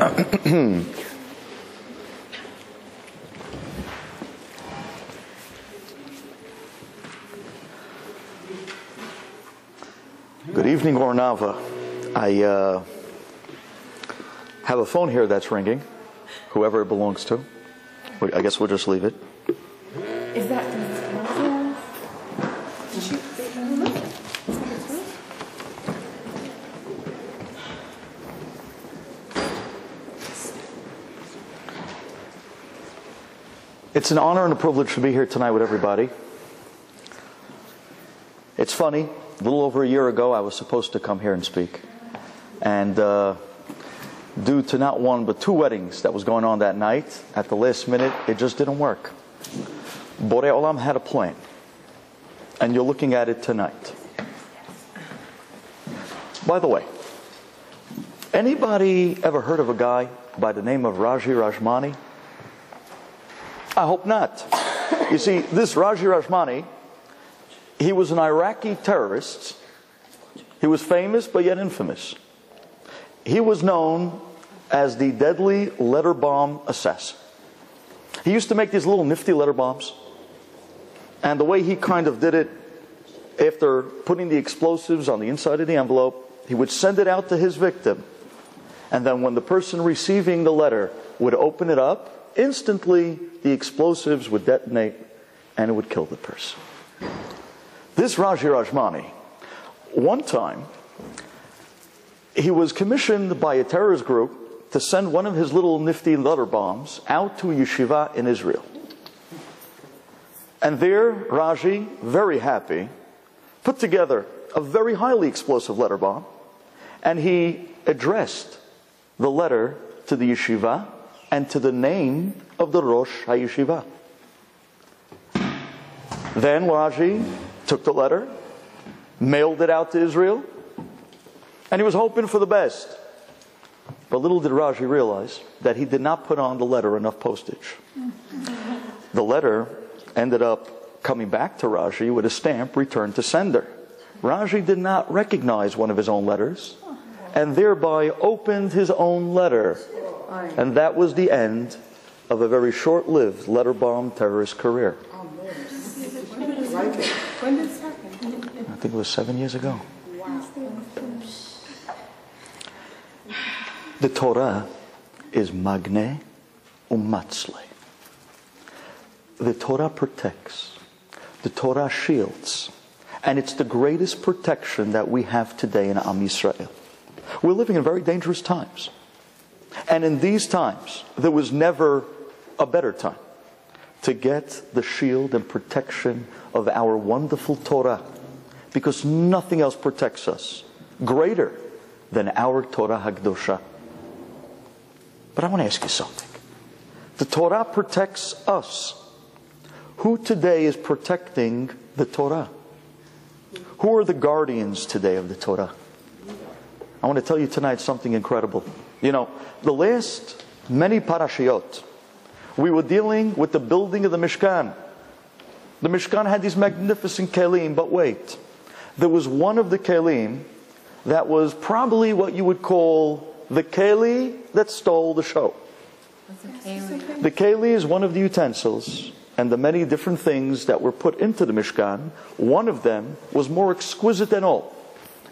Good evening, Ornava. I have a phone here that's ringing, whoever it belongs to. I guess we'll just leave it. Is that It's an honor and a privilege to be here tonight with everybody. It's funny, a little over a year ago I was supposed to come here and speak. And due to not one but two weddings that was going on that night, at the last minute, it just didn't work. Borei Olam had a plan. And you're looking at it tonight. By the way, anybody ever heard of a guy by the name of Raji Rajmani? I hope not. You see, this Raji Rajmani, he was an Iraqi terrorist. He was famous, but yet infamous. He was known as the deadly letter bomb assassin. He used to make these little nifty letter bombs. And the way he kind of did it, after putting the explosives on the inside of the envelope, he would send it out to his victim. And then when the person receiving the letter would open it up, instantly the explosives would detonate and it would kill the person. This Raji Rajmani, one time, he was commissioned by a terrorist group to send one of his little nifty letter bombs out to a yeshiva in Israel. And there, Raji, very happy, put together a very highly explosive letter bomb, and he addressed the letter to the yeshiva and to the name of the Rosh HaYeshiva. Then Raji took the letter, mailed it out to Israel, and he was hoping for the best. But little did Raji realize that he did not put on the letter enough postage. The letter ended up coming back to Raji with a stamp returned to sender. Raji did not recognize one of his own letters, and thereby opened his own letter. And that was the end of a very short-lived letter bomb terrorist career. When did this happen? I think it was 7 years ago. Wow. The Torah is magne umatzle. The Torah protects. The Torah shields. And it's the greatest protection that we have today in Am Yisrael. We're living in very dangerous times. And in these times, there was never a better time to get the shield and protection of our wonderful Torah, because nothing else protects us greater than our Torah Hagdosha. But I want to ask you something. The Torah protects us. Who today is protecting the Torah? Who are the guardians today of the Torah? I want to tell you tonight something incredible. You know, the last many parashiyot, we were dealing with the building of the Mishkan. The Mishkan had these magnificent kelim, but wait. There was one of the kelim that was probably what you would call the keli that stole the show. The keli is one of the utensils, and the many different things that were put into the Mishkan, one of them was more exquisite than all.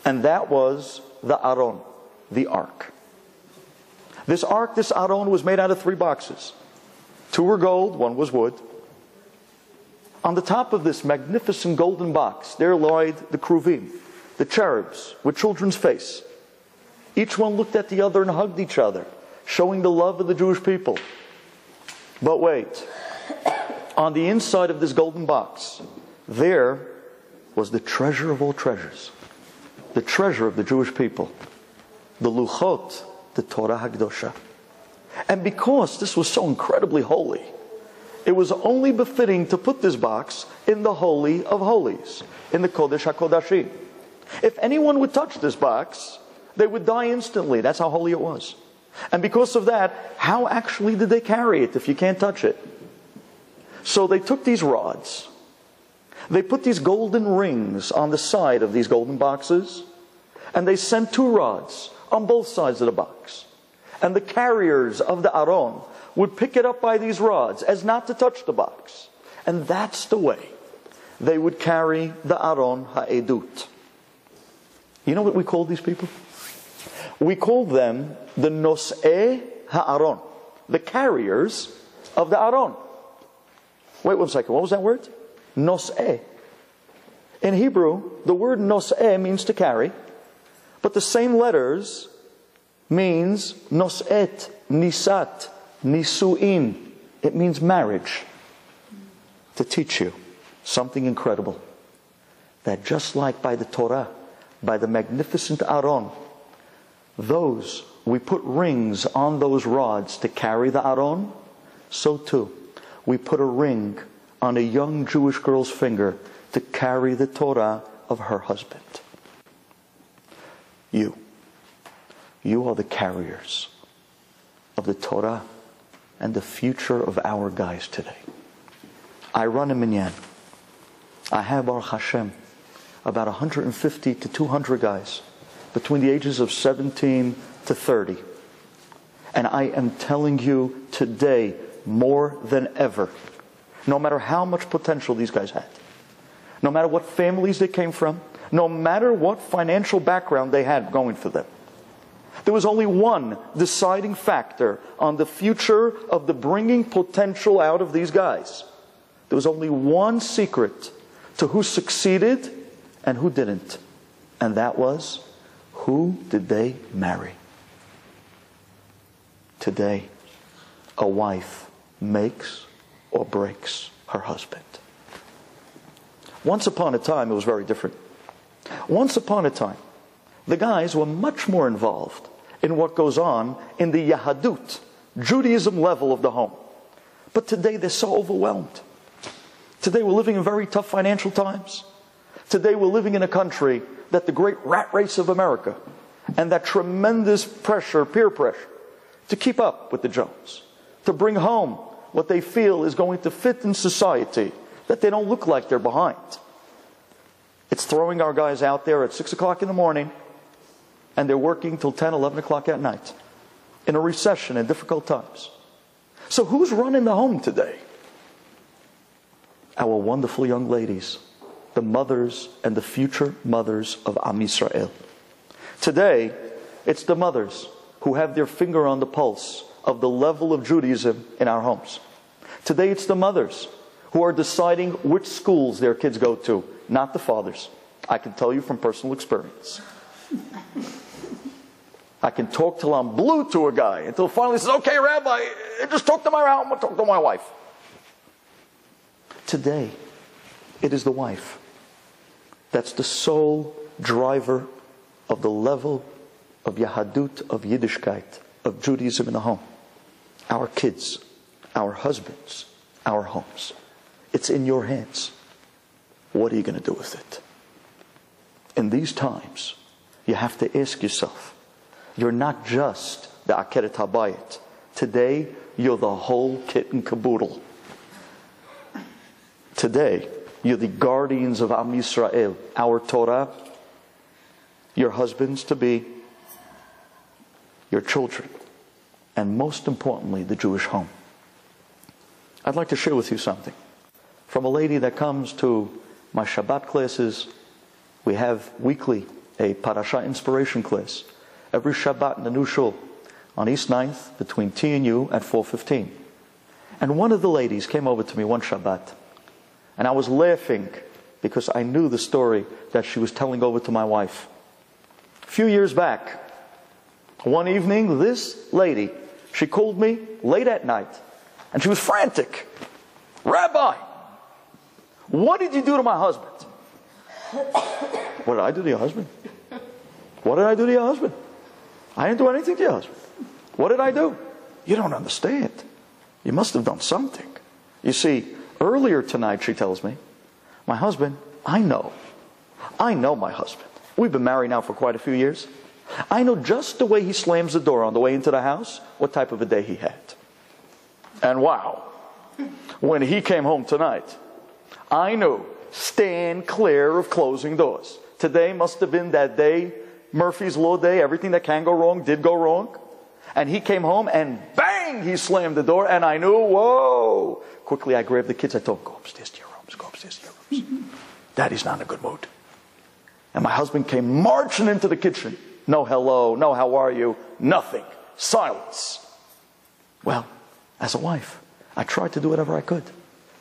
And that was the Aron, the Ark. This ark, this Aron, was made out of 3 boxes. 2 were gold, 1 was wood. On the top of this magnificent golden box, there lied the Kruvim, the cherubs, with children's face. Each one looked at the other and hugged each other, showing the love of the Jewish people. But wait, on the inside of this golden box, there was the treasure of all treasures, the treasure of the Jewish people, the Luchot, the Torah Hagdosha. And because this was so incredibly holy, it was only befitting to put this box in the Holy of Holies, in the Kodesh HaKodashim. If anyone would touch this box, they would die instantly. That's how holy it was. And because of that, how actually did they carry it if you can't touch it? So they took these rods, they put these golden rings on the side of these golden boxes, and they sent 2 rods on both sides of the box. and the carriers of the Aron would pick it up by these rods as not to touch the box. And that's the way they would carry the Aron Ha'edut. You know what we called these people? We called them the Nos'eh Ha'aron, the carriers of the Aron. Wait 1 second, what was that word? Nos'eh. In Hebrew, the word Nos'eh means to carry, but the same letters means Nos'et, Nisat, Nisu'in. It means marriage. To teach you something incredible. That just like by the Torah, by the magnificent Aron, those, we put rings on those rods to carry the Aron, so too, we put a ring on a young Jewish girl's finger to carry the Torah of her husband. You are the carriers of the Torah and the future of our guys today. I run a minyan. I have, Baruch Hashem, about 150 to 200 guys between the ages of 17 to 30. And I am telling you today, more than ever, no matter how much potential these guys had, no matter what families they came from, no matter what financial background they had going for them, there was only one deciding factor on the future of the bringing potential out of these guys. There was only one secret to who succeeded and who didn't. And that was, who did they marry? Today, a wife makes or breaks her husband. Once upon a time, it was very different. Once upon a time, the guys were much more involved in what goes on in the Yahadut, Judaism level of the home. But today, they're so overwhelmed. Today, we're living in very tough financial times. Today, we're living in a country that the great rat race of America and that tremendous pressure, peer pressure, to keep up with the Jones, to bring home what they feel is going to fit in society, that they don't look like they're behind. It's throwing our guys out there at 6 o'clock in the morning, and they're working till 10, 11 o'clock at night, in a recession in difficult times. So who's running the home today? Our wonderful young ladies, the mothers and the future mothers of Am Yisrael. Today, it's the mothers who have their finger on the pulse of the level of Judaism in our homes. Today, it's the mothers who are deciding which schools their kids go to, not the fathers. I can tell you from personal experience. I can talk till I'm blue to a guy, until finally he says, okay, Rabbi, just talk to my wife. Today, it is the wife that's the sole driver of the level of Yahadut, of Yiddishkeit, of Judaism in the home. Our kids, our husbands, our homes. It's in your hands. What are you going to do with it? In these times, you have to ask yourself, you're not just the Akeret HaBayit. Today, you're the whole kit and caboodle. Today, you're the guardians of Am Yisrael, our Torah, your husbands to be, your children, and most importantly, the Jewish home. I'd like to share with you something from a lady that comes to my Shabbat classes. We have weekly a Parasha inspiration class every Shabbat in the new shul on East 9th between T and U at 4:15. And one of the ladies came over to me one Shabbat, and I was laughing because I knew the story that she was telling over to my wife. A few years back, one evening, this lady, she called me late at night, and she was frantic. Rabbi, what did you do to my husband? What did I do to your husband? What did I do to your husband? I didn't do anything to your husband. What did I do? You don't understand. You must have done something. You see, earlier tonight, she tells me, my husband, I know my husband. We've been married now for quite a few years. I know just the way he slams the door on the way into the house, what type of a day he had. And wow, when he came home tonight, I knew, stand clear of closing doors. Today must have been that day, Murphy's Law day, everything that can go wrong did go wrong. And he came home and bang, he slammed the door, and I knew, whoa. Quickly I grabbed the kids. I told them, go upstairs to your rooms, go upstairs to your rooms. Daddy's not in a good mood. And my husband came marching into the kitchen. No hello, no how are you, nothing. Silence. Well, as a wife, I tried to do whatever I could.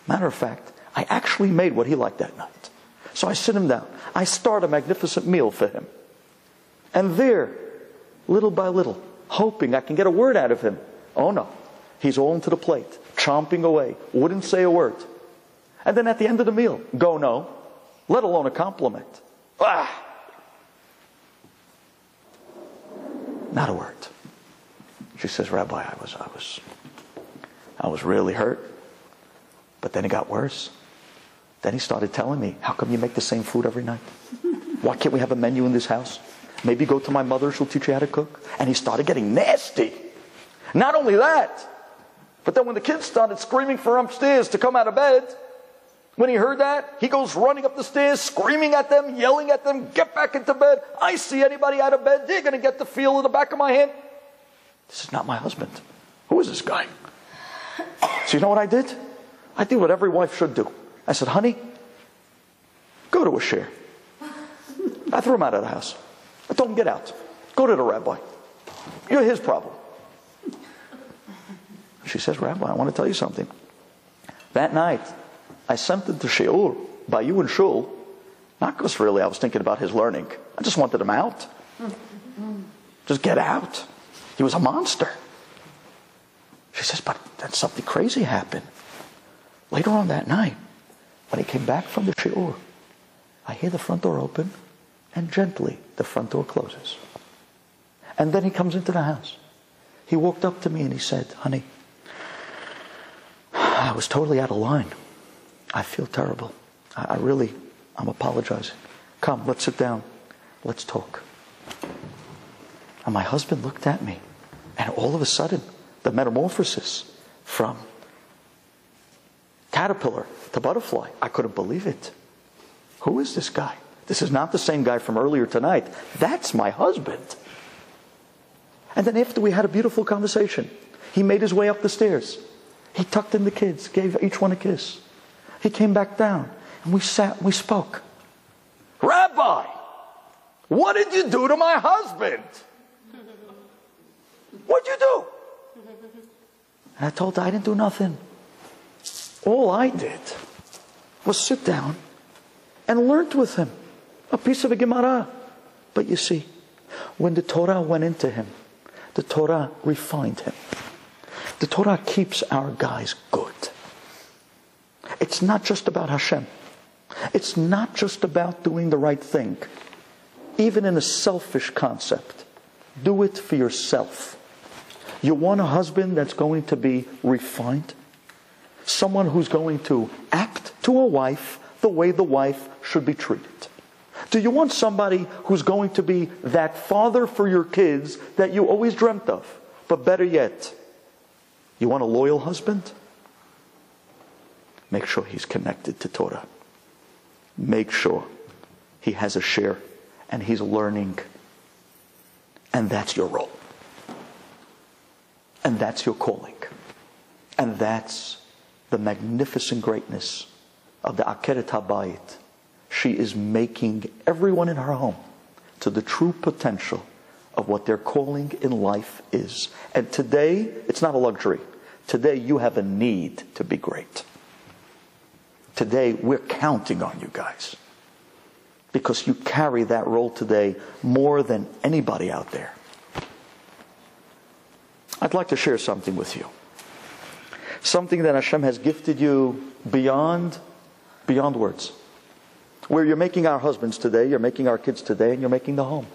Matter of fact, I actually made what he liked that night. So I sit him down. I start a magnificent meal for him. And there, little by little, hoping I can get a word out of him. Oh no, he's all into the plate, chomping away, wouldn't say a word. And then at the end of the meal, go no, let alone a compliment. Not a word. She says, Rabbi, I was really hurt. But then it got worse. Then he started telling me, how come you make the same food every night? Why can't we have a menu in this house? Maybe go to my mother, she'll teach you how to cook. And he started getting nasty. Not only that, but then when the kids started screaming for upstairs to come out of bed, when he heard that, he goes running up the stairs, screaming at them, yelling at them, get back into bed. I see anybody out of bed, they're going to get the feel of the back of my hand. This is not my husband. Who is this guy? So you know what I did? I did what every wife should do. I said, honey, go to a share. I threw him out of the house. I told him, get out. Go to the rabbi. You're his problem. She says, Rabbi, I want to tell you something. That night, I sent him to shiur by you and shul, not because really I was thinking about his learning. I just wanted him out. Just get out. He was a monster. She says, but then something crazy happened. Later on that night, when he came back from the shiur, I hear the front door open, and gently the front door closes. And then he comes into the house. He walked up to me and he said, honey, I was totally out of line. I feel terrible. I'm apologizing. Come, let's sit down. Let's talk. And my husband looked at me, and all of a sudden, the metamorphosis from caterpillar to butterfly, I couldn't believe it. Who is this guy? This is not the same guy from earlier tonight. That's my husband. And then after we had a beautiful conversation, he made his way up the stairs. He tucked in the kids, gave each one a kiss. He came back down, and we sat, we spoke. Rabbi, what did you do to my husband? What'd you do? And I told her, I didn't do nothing. All I did was sit down and learned with him a piece of a Gemara. But you see, when the Torah went into him, the Torah refined him. The Torah keeps our guys good. It's not just about Hashem. It's not just about doing the right thing. Even in a selfish concept, do it for yourself. You want a husband that's going to be refined? Someone who's going to act to a wife the way the wife should be treated. Do you want somebody who's going to be that father for your kids that you always dreamt of? But better yet, you want a loyal husband? Make sure he's connected to Torah. Make sure he has a share and he's learning. And that's your role. And that's your calling. And that's the magnificent greatness of the Akeret HaBayit. She is making everyone in her home to the true potential of what their calling in life is. And today, it's not a luxury. Today, you have a need to be great. Today, we're counting on you guys. Because you carry that role today more than anybody out there. I'd like to share something with you. Something that Hashem has gifted you beyond words. Where you're making our husbands today, you're making our kids today, and you're making the home.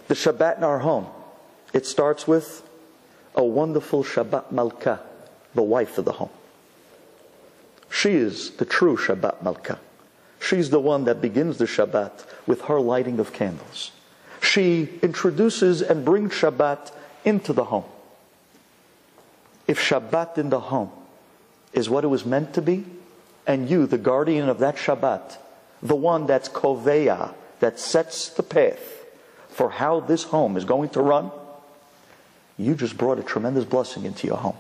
The Shabbat in our home, it starts with a wonderful Shabbat Malka, the wife of the home. She is the true Shabbat Malka. She's the one that begins the Shabbat with her lighting of candles. She introduces and brings Shabbat into the home. If Shabbat in the home is what it was meant to be, and you, the guardian of that Shabbat, the one that's koveya, that sets the path for how this home is going to run, you just brought a tremendous blessing into your home.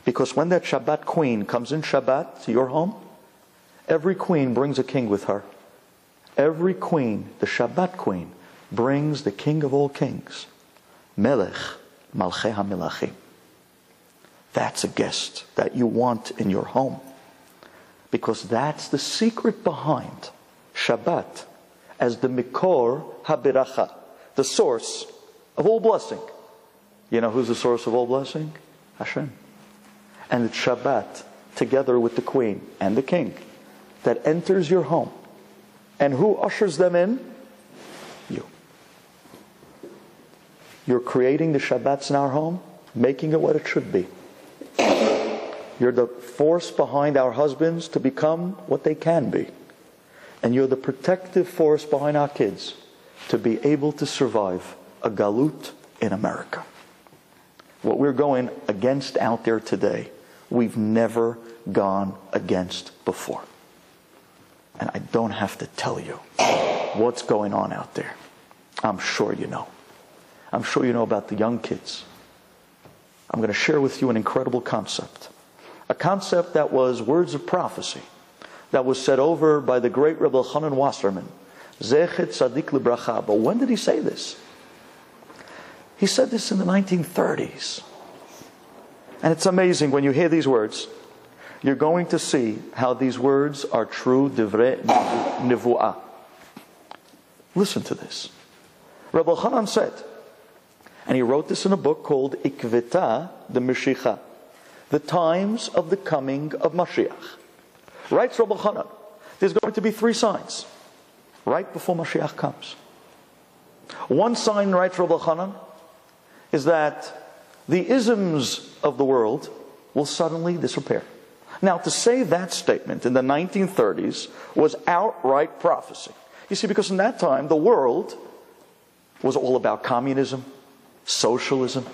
Because when that Shabbat queen comes in Shabbat to your home, every queen brings a king with her. Every queen, the Shabbat queen, brings the king of all kings. Melech Malchei HaMelachim. That's a guest that you want in your home. Because that's the secret behind Shabbat as the Mikor HaBeracha, the source of all blessing. You know who's the source of all blessing? Hashem. And it's Shabbat, together with the queen and the king, that enters your home. And who ushers them in? You. You're creating the Shabbats in our home, making it what it should be. You're the force behind our husbands to become what they can be. And you're the protective force behind our kids to be able to survive a galut in America. What we're going against out there today, we've never gone against before. And I don't have to tell you what's going on out there. I'm sure you know. I'm sure you know about the young kids. I'm going to share with you an incredible concept. A concept that was words of prophecy, that was said over by the great Rabbi Chanan Wasserman. Zechet Tzadik Libracha. But when did he say this? He said this in the 1930s. And it's amazing when you hear these words. You're going to see how these words are true divrei nevuah. Listen to this. Rabbi Chanan said, and he wrote this in a book called Ikveta de Mashiach, the times of the coming of Mashiach. Writes Rabbi Chanan, there's going to be 3 signs right before Mashiach comes. One sign, writes Rabbi Chanan, is that the isms of the world will suddenly disappear. Now, to say that statement in the 1930s was outright prophecy. You see, because in that time, the world was all about communism, socialism.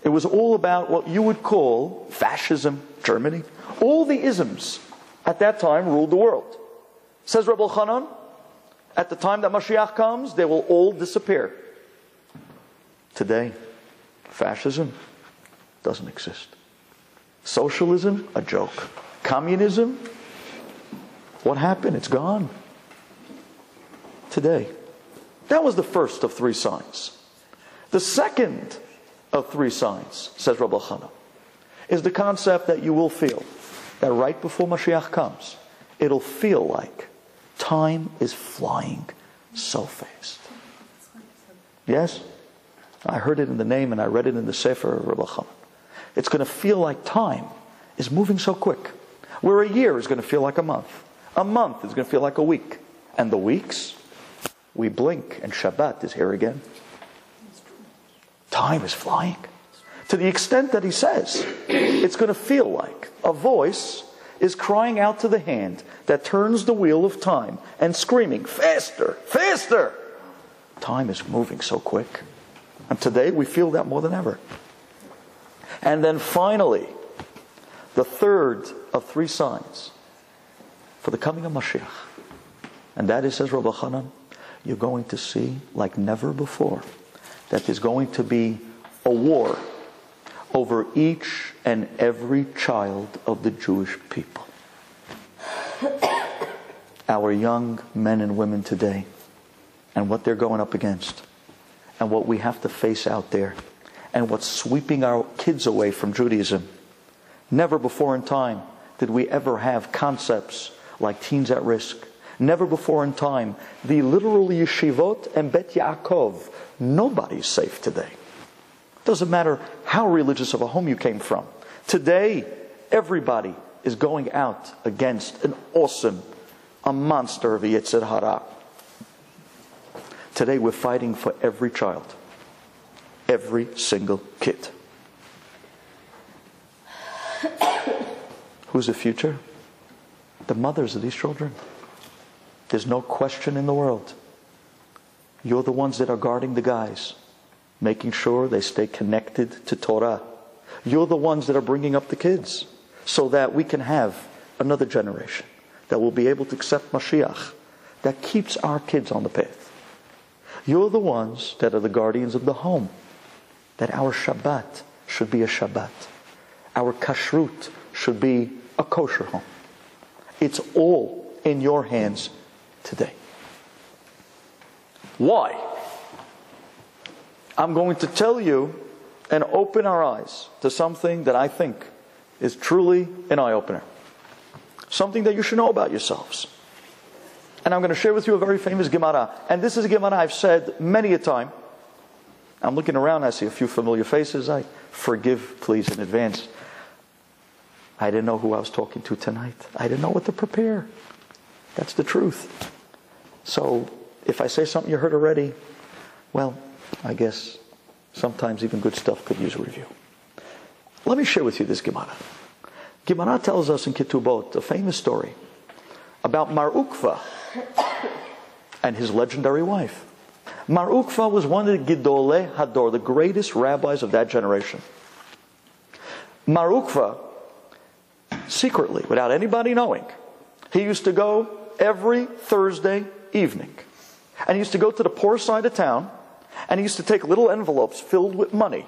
It was all about what you would call fascism, Germany. All the isms at that time ruled the world. Says Rabbi Chanan, at the time that Mashiach comes, they will all disappear. Today, fascism doesn't exist. Socialism, a joke. Communism, what happened? It's gone. Today. That was the first of 3 signs. The second of 3 signs, says Rabbi Chanan, is the concept that you will feel that right before Mashiach comes, it'll feel like time is flying so fast. Yes? I heard it in the name and I read it in the Sefer of Rabbi Chanan. It's going to feel like time is moving so quick. Where a year is going to feel like a month. A month is going to feel like a week. And the weeks, we blink and Shabbat is here again. Time is flying. To the extent that he says, it's going to feel like a voice is crying out to the hand that turns the wheel of time and screaming, faster, faster. Time is moving so quick. And today we feel that more than ever. And then finally, the third of 3 signs for the coming of Mashiach. And that is, says Rabbi Chanan, you're going to see like never before that there's going to be a war over each and every child of the Jewish people. Our young men and women today, and what they're going up against, and what we have to face out there, and what's sweeping our kids away from Judaism. Never before in time did we ever have concepts like teens at risk. Never before in time, the literal yeshivot and Bet Yaakov. Nobody's safe today. Doesn't matter how religious of a home you came from. Today, everybody is going out against a monster of Yetzer Hara. Today we're fighting for every child. Every single kid. Who's the future? The mothers of these children. There's no question in the world. You're the ones that are guarding the guys, making sure they stay connected to Torah. You're the ones that are bringing up the kids so that we can have another generation that will be able to accept Mashiach, that keeps our kids on the path. You're the ones that are the guardians of the home, that our Shabbat should be a Shabbat. Our kashrut should be a kosher home. It's all in your hands today. Why? I'm going to tell you and open our eyes to something that I think is truly an eye-opener. Something that you should know about yourselves. And I'm going to share with you a very famous Gemara. And this is a Gemara I've said many a time. I'm looking around, I see a few familiar faces. I forgive, please, in advance. I didn't know who I was talking to tonight. I didn't know what to prepare. That's the truth. So, if I say something you heard already, well, I guess sometimes even good stuff could use a review. Let me share with you this Gemara. Gemara tells us in Ketubot a famous story about Mar Ukva and his legendary wife. Mar Ukva was one of the Gidolei Hador, the greatest rabbis of that generation. Mar Ukva, secretly, without anybody knowing, he used to go every Thursday evening. And he used to go to the poor side of town, and he used to take little envelopes filled with money,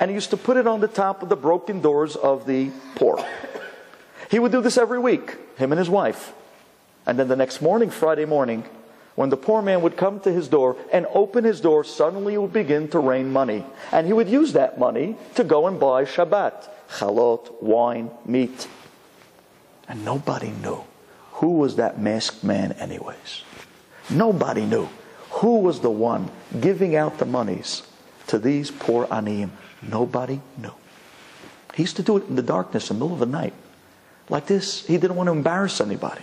and he used to put it on the top of the broken doors of the poor. He would do this every week, him and his wife. And then the next morning, Friday morning, when the poor man would come to his door and open his door, suddenly it would begin to rain money. And he would use that money to go and buy Shabbat, chalot, wine, meat. And nobody knew who was that masked man anyways. Nobody knew who was the one giving out the monies to these poor aniyim. Nobody knew. He used to do it in the darkness, in the middle of the night. Like this, he didn't want to embarrass anybody.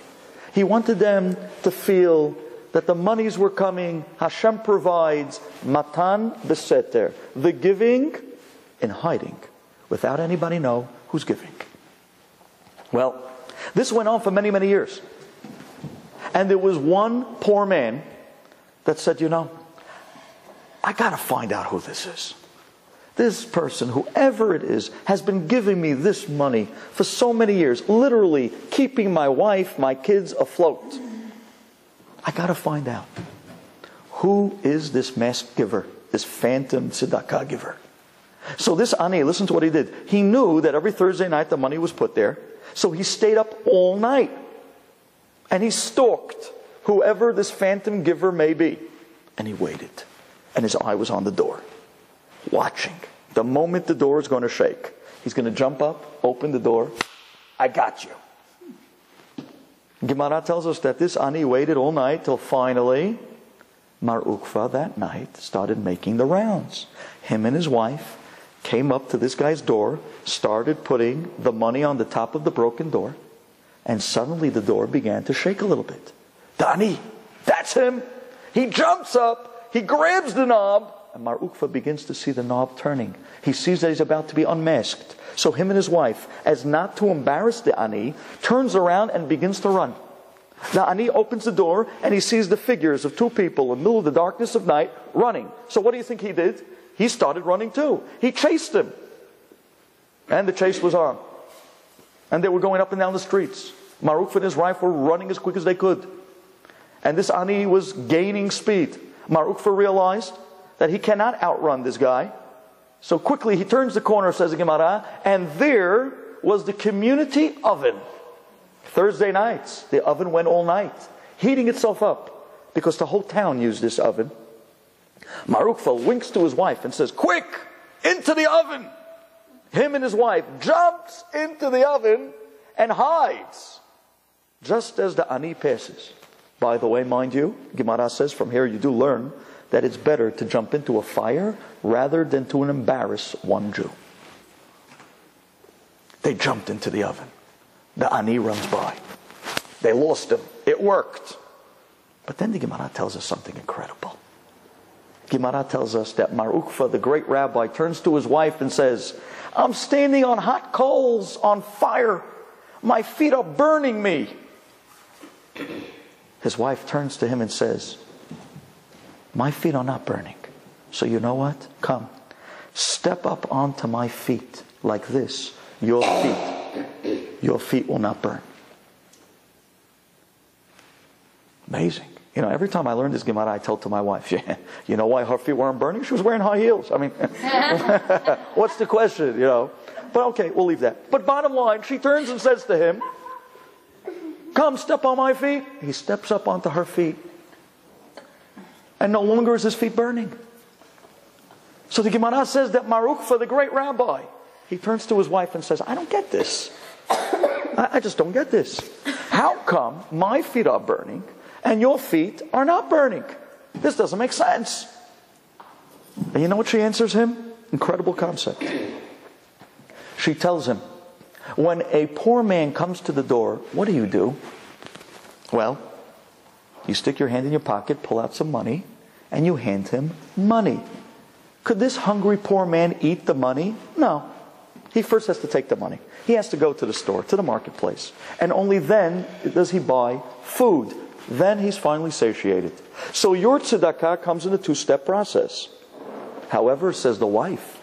He wanted them to feel that the monies were coming. Hashem provides matan beseter, the giving in hiding, without anybody know who's giving. Well, this went on for many, many years. And there was one poor man that said, I got to find out who this is. This person, whoever it is, has been giving me this money for so many years, literally keeping my wife, my kids afloat. I got to find out. Who is this masked giver, this phantom tzedakah giver? So this ani, listen to what he did. He knew that every Thursday night the money was put there, so he stayed up all night. And he stalked whoever this phantom giver may be. And he waited. And his eye was on the door, watching. The moment the door is going to shake, he's going to jump up, open the door. I got you. Gemara tells us that this ani waited all night till finally Mar Ukva that night started making the rounds. Him and his wife came up to this guy's door, started putting the money on the top of the broken door, and suddenly the door began to shake a little bit. The ani, that's him. He jumps up, he grabs the knob, and Mar Ukva begins to see the knob turning. He sees that he's about to be unmasked. So him and his wife, as not to embarrass the ani, turns around and begins to run. The ani opens the door and he sees the figures of two people in the middle of the darkness of night running. So what do you think he did? He started running too. He chased them. And the chase was on. And they were going up and down the streets. Mar Ukva and his wife were running as quick as they could. And this ani was gaining speed. Mar Ukva realized that he cannot outrun this guy. So quickly he turns the corner, says the Gemara, and there was the community oven. Thursday nights, the oven went all night, heating itself up, because the whole town used this oven. Mar Ukva winks to his wife and says, quick, into the oven! Him and his wife jumps into the oven and hides, just as the ani passes. By the way, mind you, Gemara says from here you do learn that it's better to jump into a fire rather than to embarrass one Jew. They jumped into the oven. The ani runs by. They lost him. It worked. But then the Gemara tells us something incredible. Gemara tells us that Mar Ukva, the great rabbi, turns to his wife and says, I'm standing on hot coals, on fire. My feet are burning me. His wife turns to him and says, my feet are not burning. So you know what? Come. Step up onto my feet like this. Your feet will not burn. Amazing. You know, every time I learned this Gemara, I tell to my wife, yeah, you know why her feet weren't burning? She was wearing high heels. I mean, what's the question, you know? But okay, we'll leave that. But bottom line, she turns and says to him, come, step on my feet. He steps up onto her feet. And no longer is his feet burning. So the Gemara says that Marukva, the great rabbi, he turns to his wife and says, I don't get this. I just don't get this. How come my feet are burning and your feet are not burning? This doesn't make sense. And you know what she answers him? Incredible concept. She tells him, when a poor man comes to the door, what do? Well, you stick your hand in your pocket, pull out some money, and you hand him money. Could this hungry poor man eat the money? No. He first has to take the money. He has to go to the store, to the marketplace. And only then does he buy food. Then he's finally satiated. So your tzedakah comes in a two-step process. However, says the wife,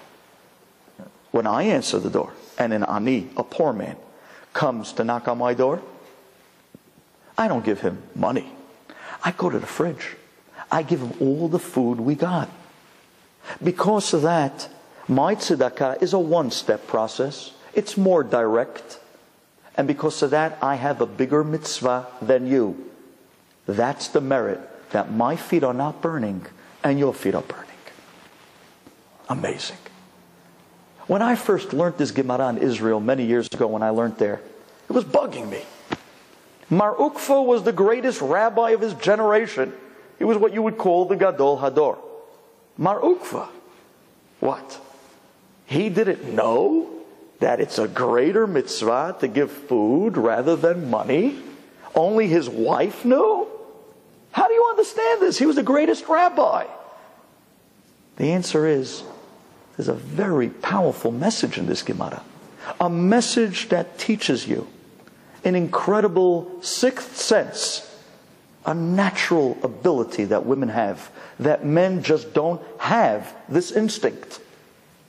when I answer the door, and an ani, a poor man, comes to knock on my door, I don't give him money. I go to the fridge. I give him all the food we got. Because of that, my tzedakah is a one-step process. It's more direct. And because of that, I have a bigger mitzvah than you. That's the merit, that my feet are not burning and your feet are burning. Amazing. When I first learned this Gemara in Israel many years ago, when I learned there, it was bugging me. Mar Ukva was the greatest rabbi of his generation. He was what you would call the Gadol Hador. Mar Ukva. What? He didn't know that it's a greater mitzvah to give food rather than money? Only his wife knew? How do you understand this? He was the greatest rabbi. The answer is, there's a very powerful message in this Gemara. A message that teaches you an incredible sixth sense, a natural ability that women have, that men just don't have this instinct.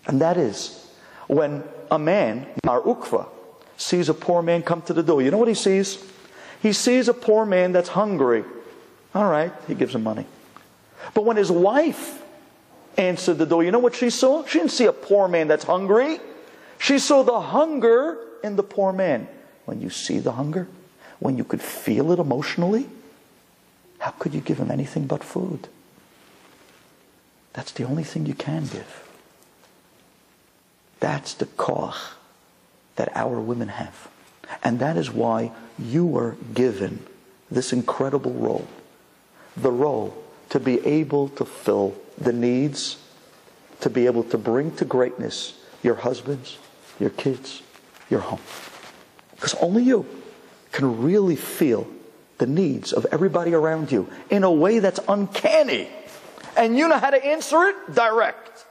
And that is, when a man, Mar Ukva, sees a poor man come to the door, you know what he sees? He sees a poor man that's hungry. All right, he gives him money. But when his wife answered the door, you know what she saw? She didn't see a poor man that's hungry. She saw the hunger in the poor man. When you see the hunger, when you could feel it emotionally, how could you give him anything but food? That's the only thing you can give. That's the koach that our women have. And that is why you were given this incredible role. The role to be able to fill the needs, to be able to bring to greatness your husbands, your kids, your home. Because only you can really feel the needs of everybody around you in a way that's uncanny. And you know how to answer it? Direct.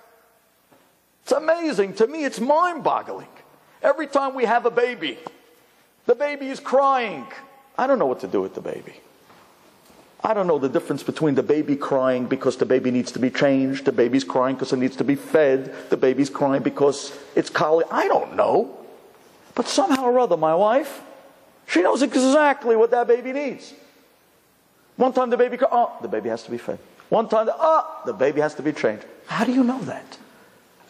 It's amazing. To me, it's mind-boggling. Every time we have a baby, the baby is crying. I don't know what to do with the baby. I don't know the difference between the baby crying because the baby needs to be changed, the baby's crying because it needs to be fed, the baby's crying because it's colic. I don't know. But somehow or other, my wife, she knows exactly what that baby needs. One time the baby cries, oh, the baby has to be fed. One time, the baby has to be changed. How do you know that?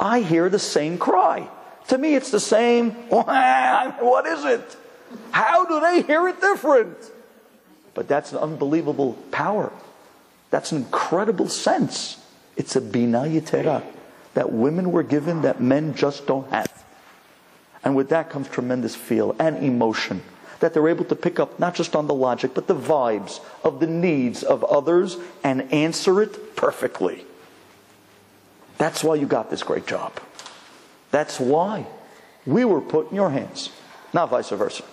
I hear the same cry. To me, it's the same, what is it? How do they hear it different? But that's an unbelievable power. That's an incredible sense. It's a bina yetera that women were given that men just don't have. And with that comes tremendous feel and emotion that they're able to pick up not just on the logic, but the vibes of the needs of others and answer it perfectly. That's why you got this great job. That's why we were put in your hands, not vice versa.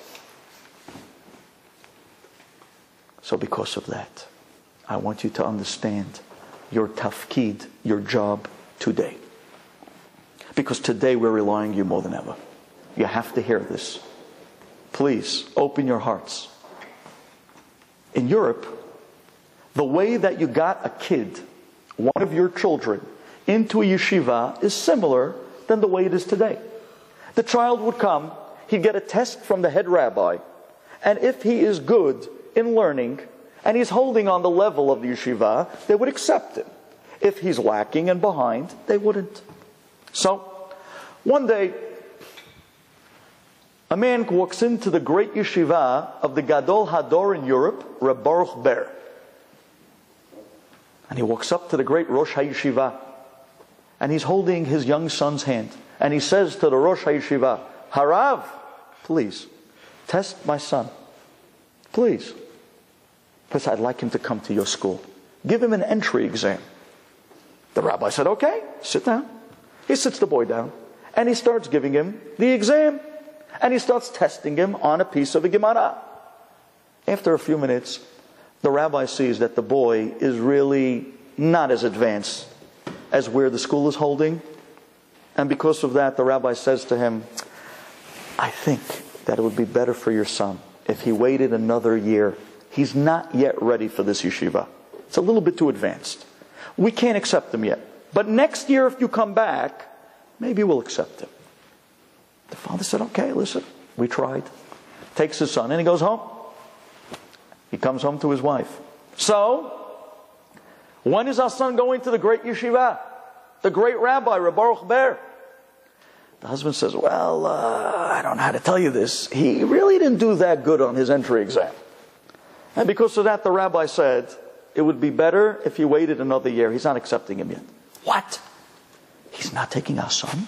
So because of that, I want you to understand your tafkid, your job today. Because today we're relying on you more than ever. You have to hear this. Please, open your hearts. In Europe, the way that you got a kid, one of your children, into a yeshiva is similar than the way it is today. The child would come, he'd get a test from the head rabbi, and if he is good in learning, and he's holding on the level of the yeshiva, they would accept him. If he's lacking and behind, they wouldn't. So, one day, a man walks into the great yeshiva of the Gadol Hador in Europe, Rabbi Baruch Ber. And he walks up to the great Rosh HaYeshiva, and he's holding his young son's hand. And he says to the Rosh HaYeshiva, Harav, please, test my son. Please. Because I'd like him to come to your school. Give him an entry exam. The rabbi said, okay, sit down. He sits the boy down, and he starts giving him the exam. And he starts testing him on a piece of a Gemara. After a few minutes, the rabbi sees that the boy is really not as advanced as where the school is holding. And because of that, the rabbi says to him, I think that it would be better for your son if he waited another year. He's not yet ready for this yeshiva. It's a little bit too advanced. We can't accept him yet. But next year, if you come back, maybe we'll accept him. The father said, okay, listen, we tried. Takes his son and he goes home. He comes home to his wife. So, when is our son going to the great yeshiva? The great rabbi, Rabbi Baruch Ber. The husband says, well, I don't know how to tell you this. He really didn't do that good on his entry exam. And because of that, the rabbi said, it would be better if he waited another year. He's not accepting him yet. What? He's not taking our son?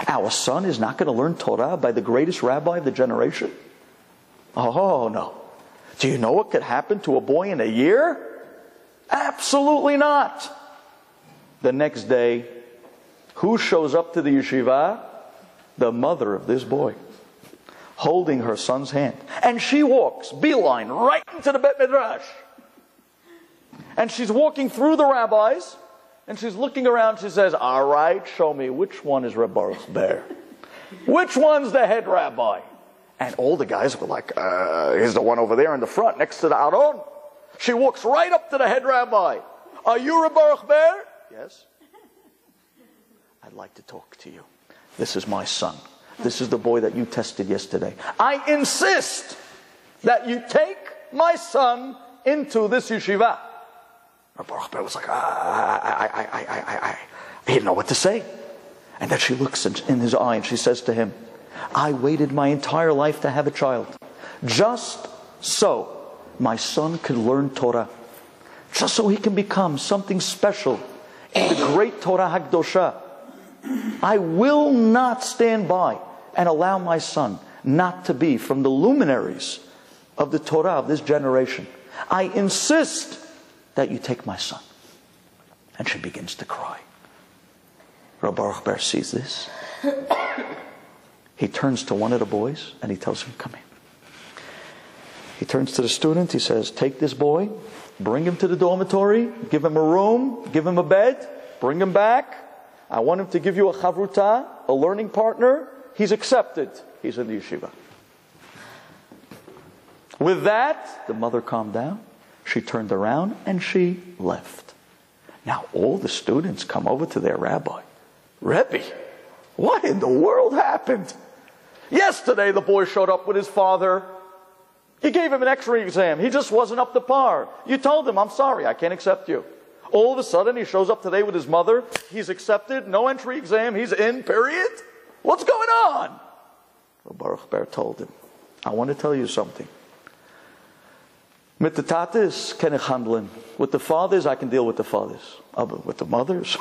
Our son is not going to learn Torah by the greatest rabbi of the generation? Oh, no. Do you know what could happen to a boy in a year? Absolutely not. The next day, who shows up to the yeshiva? The mother of this boy, holding her son's hand. And she walks, beeline, right into the Bet Midrash. And she's walking through the rabbis, and she's looking around, she says, all right, show me, which one is Rabbi Baruch Ber? Which one's the head rabbi? And all the guys were like, here's the one over there in the front, next to the Aron. She walks right up to the head rabbi. Are you Rabbi Baruch Ber? Yes. I'd like to talk to you. This is my son. This is the boy that you tested yesterday. I insist that you take my son into this yeshiva. Rabbi Baruch Ber was like, he didn't know what to say. And then she looks in his eye and she says to him, I waited my entire life to have a child, just so my son could learn Torah, just so he can become something special in the great Torah Hakdosha. I will not stand by and allow my son not to be from the luminaries of the Torah of this generation. I insist that you take my son. And she begins to cry. Rabbi Baruch Ber sees this. He turns to one of the boys and he tells him, come here. He turns to the student, he says, take this boy, bring him to the dormitory, give him a room, give him a bed, bring him back. I want him to give you a chavruta, a learning partner. He's accepted. He's in the yeshiva. With that, the mother calmed down. She turned around and she left. Now all the students come over to their rabbi. Rabbi, what in the world happened? Yesterday the boy showed up with his father. You gave him an X-ray exam. He just wasn't up to par. You told him, I'm sorry, I can't accept you. All of a sudden he shows up today with his mother. He's accepted, no entry exam, he's in, period. What's going on? Well, Baruch Ber told him, I want to tell you something. Mit the tatas can ich handeln. With the fathers, I can deal with the fathers. But with the mothers,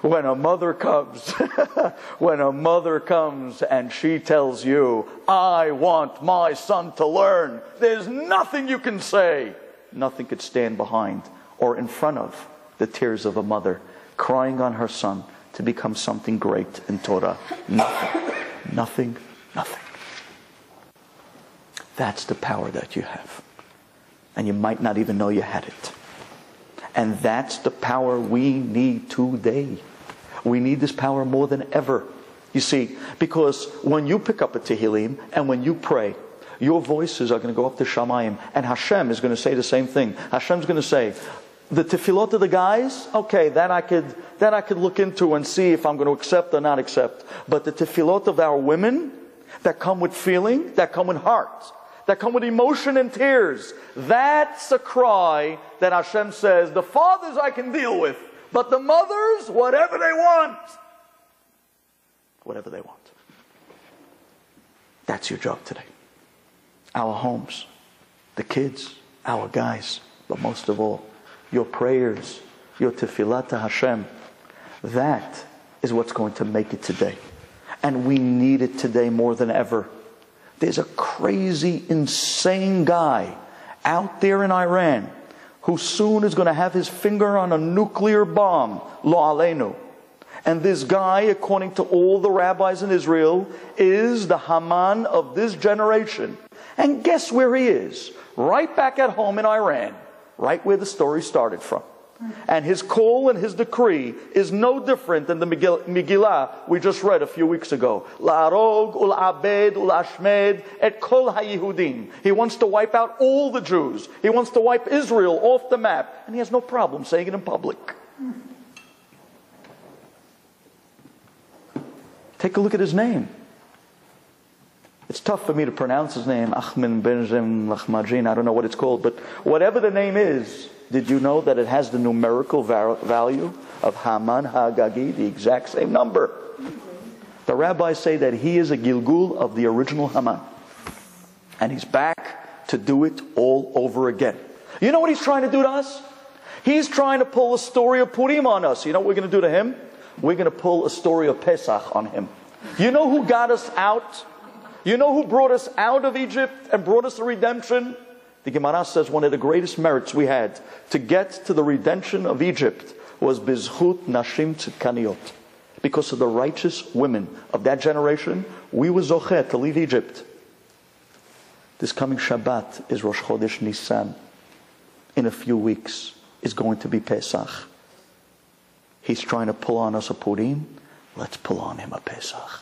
when a mother comes and she tells you, I want my son to learn, there's nothing you can say. Nothing could stand behind or in front of the tears of a mother crying on her son to become something great in Torah. Nothing. That's the power that you have. And you might not even know you had it. And that's the power we need today. We need this power more than ever. You see, because when you pick up a Tehillim and when you pray, your voices are going to go up to Shamayim. And Hashem is going to say the same thing. Hashem's going to say, the tefillot of the guys, okay, that I could look into and see if I'm going to accept or not accept. But the tefillot of our women, that come with feeling, that come with heart, that come with emotion and tears. That's a cry that Hashem says, the fathers I can deal with, but the mothers, whatever they want. Whatever they want. That's your job today. Our homes, the kids, our guys, but most of all, your prayers, your tefillah to Hashem. That is what's going to make it today. And we need it today more than ever. There's a crazy, insane guy out there in Iran who soon is going to have his finger on a nuclear bomb, lo aleinu. And this guy, according to all the rabbis in Israel, is the Haman of this generation. And guess where he is? Right back at home in Iran, right where the story started from. And his call and his decree is no different than the Megillah we just read a few weeks ago. La'arog ul'abed ul'ashmed et kol ha'yehudim. He wants to wipe out all the Jews. He wants to wipe Israel off the map. And he has no problem saying it in public. Take a look at his name. It's tough for me to pronounce his name. Ahmed Benjamin Lahmajin. I don't know what it's called. But whatever the name is, did you know that it has the numerical value of Haman Hagagi, the exact same number? The rabbis say that he is a Gilgul of the original Haman. And he's back to do it all over again. You know what he's trying to do to us? He's trying to pull a story of Purim on us. You know what we're going to do to him? We're going to pull a story of Pesach on him. You know who got us out? You know who brought us out of Egypt and brought us the redemption? The Gemara says one of the greatest merits we had to get to the redemption of Egypt was Bizchut Nashim Tzidkaniot. Because of the righteous women of that generation, we were Zocheh to leave Egypt. This coming Shabbat is Rosh Chodesh Nisan. In a few weeks is going to be Pesach. He's trying to pull on us a Purim. Let's pull on him a Pesach.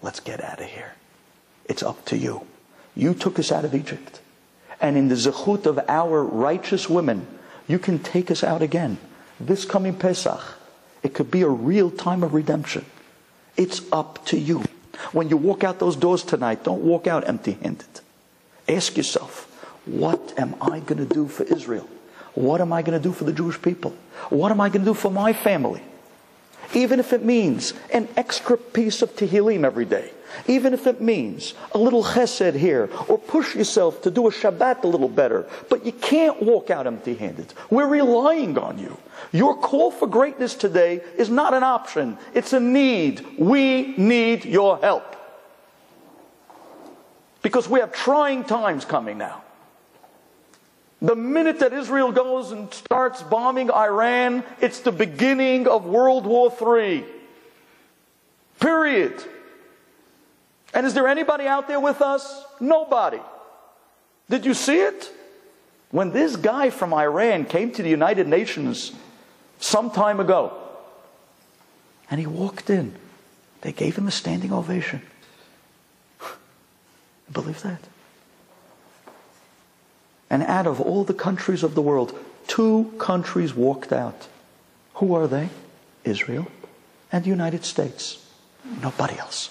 Let's get out of here. It's up to you. You took us out of Egypt. And in the zechut of our righteous women, you can take us out again. This coming Pesach, it could be a real time of redemption. It's up to you. When you walk out those doors tonight, don't walk out empty-handed. Ask yourself, what am I going to do for Israel? What am I going to do for the Jewish people? What am I going to do for my family? Even if it means an extra piece of Tehillim every day. Even if it means a little chesed here. Or push yourself to do a Shabbat a little better. But you can't walk out empty-handed. We're relying on you. Your call for greatness today is not an option. It's a need. We need your help. Because we have trying times coming now. The minute that Israel goes and starts bombing Iran, it's the beginning of World War III. Period. And is there anybody out there with us? Nobody. Did you see it? When this guy from Iran came to the United Nations some time ago, and he walked in, they gave him a standing ovation. Believe that? And out of all the countries of the world, 2 countries walked out. Who are they? Israel and the United States. Nobody else.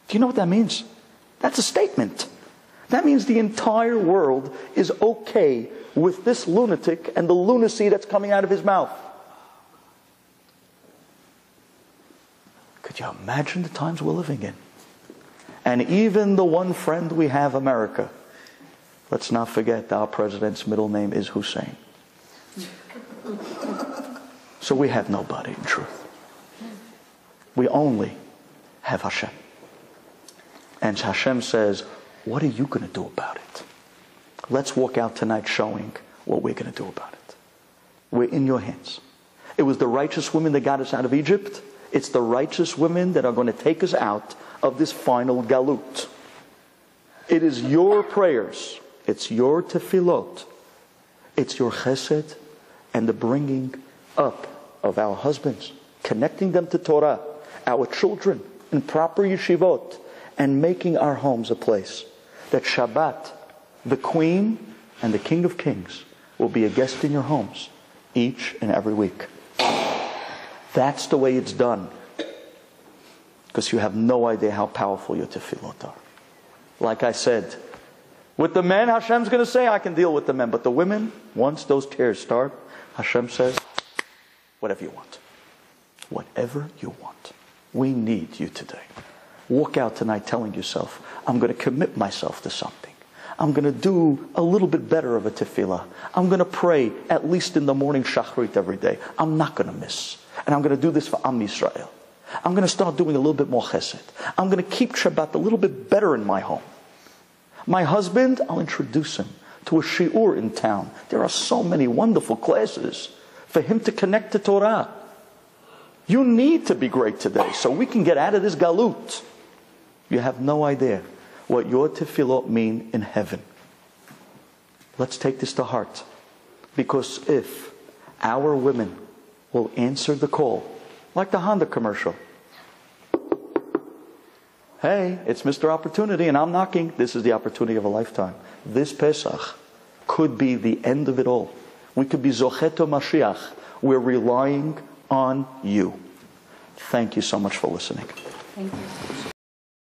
Do you know what that means? That's a statement. That means the entire world is okay with this lunatic and the lunacy that's coming out of his mouth. Could you imagine the times we're living in? And even the one friend we have, America, let's not forget our president's middle name is Hussein. So we have nobody in truth. We only have Hashem. And Hashem says, what are you going to do about it? Let's walk out tonight showing what we're going to do about it. We're in your hands. It was the righteous women that got us out of Egypt. It's the righteous women that are going to take us out of this final galut. It is your prayers. It's your tefillot. It's your chesed and the bringing up of our husbands, connecting them to Torah, our children in proper yeshivot, and making our homes a place that Shabbat, the Queen and the King of Kings, will be a guest in your homes each and every week. That's the way it's done. Because you have no idea how powerful your tefillot are. Like I said, With the men, Hashem's going to say, I can deal with the men. But the women, once those tears start, Hashem says, whatever you want. Whatever you want. We need you today. Walk out tonight telling yourself, I'm going to commit myself to something. I'm going to do a little bit better of a tefillah. I'm going to pray at least in the morning shachrit every day. I'm not going to miss. And I'm going to do this for Am Yisrael. I'm going to start doing a little bit more chesed. I'm going to keep Shabbat a little bit better in my home. My husband, I'll introduce him to a shiur in town. There are so many wonderful classes for him to connect to Torah. You need to be great today so we can get out of this galut. You have no idea what your tefillot mean in heaven. Let's take this to heart. Because if our women will answer the call, like the Honda commercial. Hey, it's Mr. Opportunity and I'm knocking. This is the opportunity of a lifetime. This Pesach could be the end of it all. We could be Zocheto Mashiach. We're relying on you. Thank you so much for listening. Thank you.